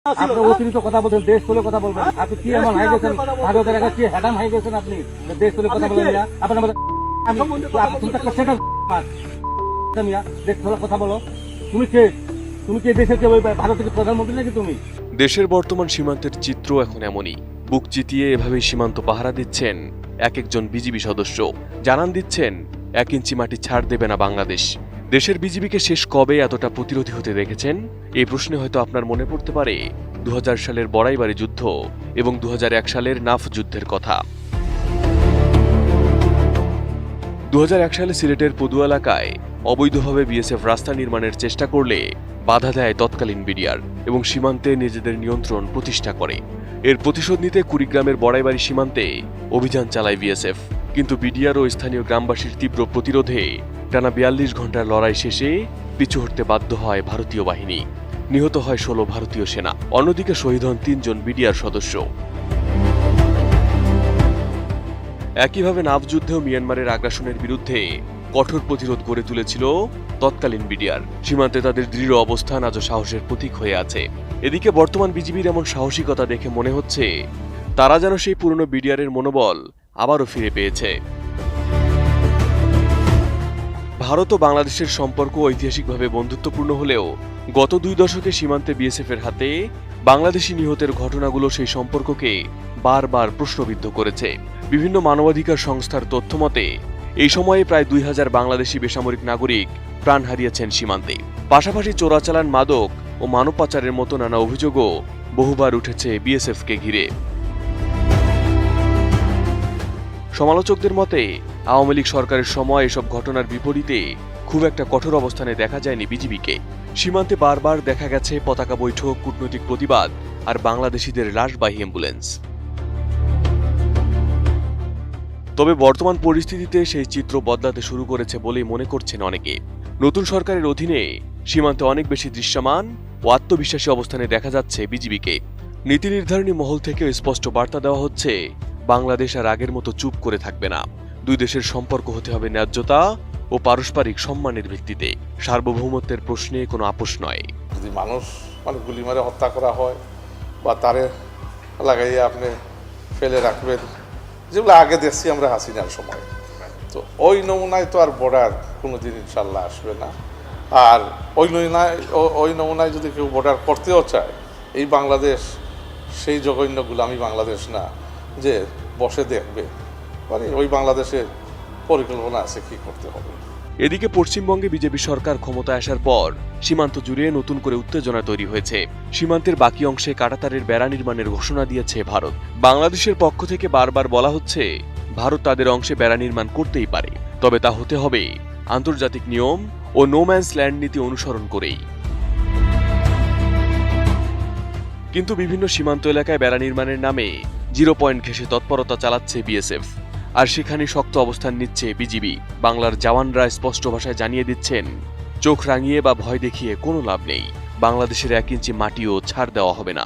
আপনি অতিরিক্ত কথা বলছেন, দেশ তুলে কথা বলবেন। আপনি কি এমন হাই গেছেন, ভারতের একটা কি হ্যাডাম হাই গেছেন আপনি, দেশ তুলে কথা বলেন না। আপনার দেশ তুলে কথা বলো। তুমি কে? তুমি কি দেশের কে? ভারতের প্রধানমন্ত্রী নাকি তুমি? দেশের বর্তমান সীমান্তের চিত্র এখন এমনই। বুক চিতিয়ে এভাবেই সীমান্ত পাহারা দিচ্ছেন এক একজন বিজিবি সদস্য। জানান দিচ্ছেন 1 ইঞ্চি মাটি ছাড় দেবে না বাংলাদেশ। দেশের বিজিবিকে শেষ কবে এতটা প্রতিরোধী হতে দেখেছেন? এই প্রশ্নে হয়তো আপনার মনে পড়তে পারে 2000 সালের বড়াইবাড়ি যুদ্ধ এবং 2001 সালের নাফ যুদ্ধের কথা। 2001 সালে সিলেটের পদুয়া এলাকায় অবৈধভাবে বিএসএফ রাস্তা নির্মাণের চেষ্টা করলে বাধা দেয় তৎকালীন বিডিআর এবং সীমান্তে নিজেদের নিয়ন্ত্রণ প্রতিষ্ঠা করে। এর প্রতিশোধ নিতে কুড়িগ্রামের বড়াইবাড়ি সীমান্তে অভিযান চালায় বিএসএফ, কিন্তু বিডিআর ও স্থানীয় গ্রামবাসীর তীব্র প্রতিরোধে টানা 42 ঘন্টার লড়াই শেষে পিছু হটতে বাধ্য হয় ভারতীয় বাহিনী। নিহত হয় 16 ভারতীয় সেনা, অন্যদিকে শহীদ হন 3 জন বিডিআর সদস্য। একইভাবে নাফ যুদ্ধেও মিয়ানমারের আগ্রাসনের বিরুদ্ধে কঠোর প্রতিরোধ গড়ে তুলেছিল তৎকালীন বিডিআর। সীমান্তে তাদের দৃঢ় অবস্থান আজও সাহসের প্রতীক হয়ে আছে। এদিকে বর্তমান বিজিবির এমন সাহসিকতা দেখে মনে হচ্ছে তারা যেন সেই পুরনো বিডিআরের মনোবল আবারও ফিরে পেয়েছে। ভারত ও বাংলাদেশের সম্পর্ক ঐতিহাসিকভাবে বন্ধুত্বপূর্ণ হলেও গত 2 দশকে সীমান্তে বিএসএফের হাতে বাংলাদেশি নিহতের ঘটনাগুলো সেই সম্পর্ককে বারবার প্রশ্নবিদ্ধ করেছে। বিভিন্ন মানবাধিকার সংস্থার তথ্যমতে এই সময়ে প্রায় 2000 বাংলাদেশি বেসামরিক নাগরিক প্রাণ হারিয়েছেন সীমান্তে। পাশাপাশি চোরাচালান, মাদক ও মানব পাচারের মতো নানা অভিযোগও বহুবার উঠেছে বিএসএফকে ঘিরে। সমালোচকদের মতে আওয়ামী লীগ সরকারের সময় এসব ঘটনার বিপরীতে খুব একটা কঠোর অবস্থানে দেখা যায়নি বিজিবিকে। সীমান্তে বারবার দেখা গেছে পতাকা বৈঠক, কূটনৈতিক প্রতিবাদ আর বাংলাদেশিদের লাশবাহী অ্যাম্বুলেন্স। তবে বর্তমান পরিস্থিতিতে সেই চিত্র বদলাতে শুরু করেছে বলেই মনে করছেন অনেকে। নতুন সরকারের অধীনে সীমান্তে অনেক বেশি দৃশ্যমান ও আত্মবিশ্বাসী অবস্থানে দেখা যাচ্ছে বিজিবিকে। নীতি নির্ধারণী মহল থেকেও স্পষ্ট বার্তা দেওয়া হচ্ছে বাংলাদেশ আর আগের মতো চুপ করে থাকবে না। 2 দেশের সম্পর্ক হতে হবে ন্যায্যতা ও পারস্পরিক সম্মানের ভিত্তিতে। সার্বভৌমত্বের প্রশ্নে কোনো আপোষ নয়। যদি মানুষ গুলি মারে হত্যা করা হয় বা তারে লাগাইয়ে আপনি ফেলে রাখবেন, যেগুলো আগে দেখছি আমরা হাসিনার সময়, তো ওই নমুনায় তো আর বর্ডার কোনোদিন ইনশাল্লাহ আসবে না। আর ওই নমুনায় যদি কেউ বর্ডার করতেও চায়, এই বাংলাদেশ সেই জঘন্য গোলামি বাংলাদেশ না যে বসে দেখবে। মানে ওই বাংলাদেশের পরিকল্পনা আছে কি করতে হবে। এদিকে পশ্চিমবঙ্গে বিজেপি সরকার ক্ষমতায় আসার পর সীমান্ত জুড়ে নতুন করে উত্তেজনা তৈরি হয়েছে। সীমান্তের বাকি অংশে কাঁটাতারের বেড়া নির্মাণের ঘোষণা দিয়েছে ভারত। বাংলাদেশের পক্ষ থেকে বারবার বলা হচ্ছে ভারত তাদের অংশে বেড়া নির্মাণ করতেই পারে, তবে তা হতে হবে আন্তর্জাতিক নিয়ম ও নো ম্যানস ল্যান্ড নীতি অনুসরণ করেই। কিন্তু বিভিন্ন সীমান্ত এলাকায় বেড়া নির্মাণের নামে 0 পয়েন্ট ঘেঁষে তৎপরতা চালাচ্ছে বিএসএফ, আর সেখানে শক্ত অবস্থান নিচ্ছে বিজিবি। বাংলার জওয়ানরা স্পষ্ট ভাষায় জানিয়ে দিচ্ছেন চোখ রাঙিয়ে বা ভয় দেখিয়ে কোনো লাভ নেই, বাংলাদেশের 1 ইঞ্চি মাটিও ছাড় দেওয়া হবে না।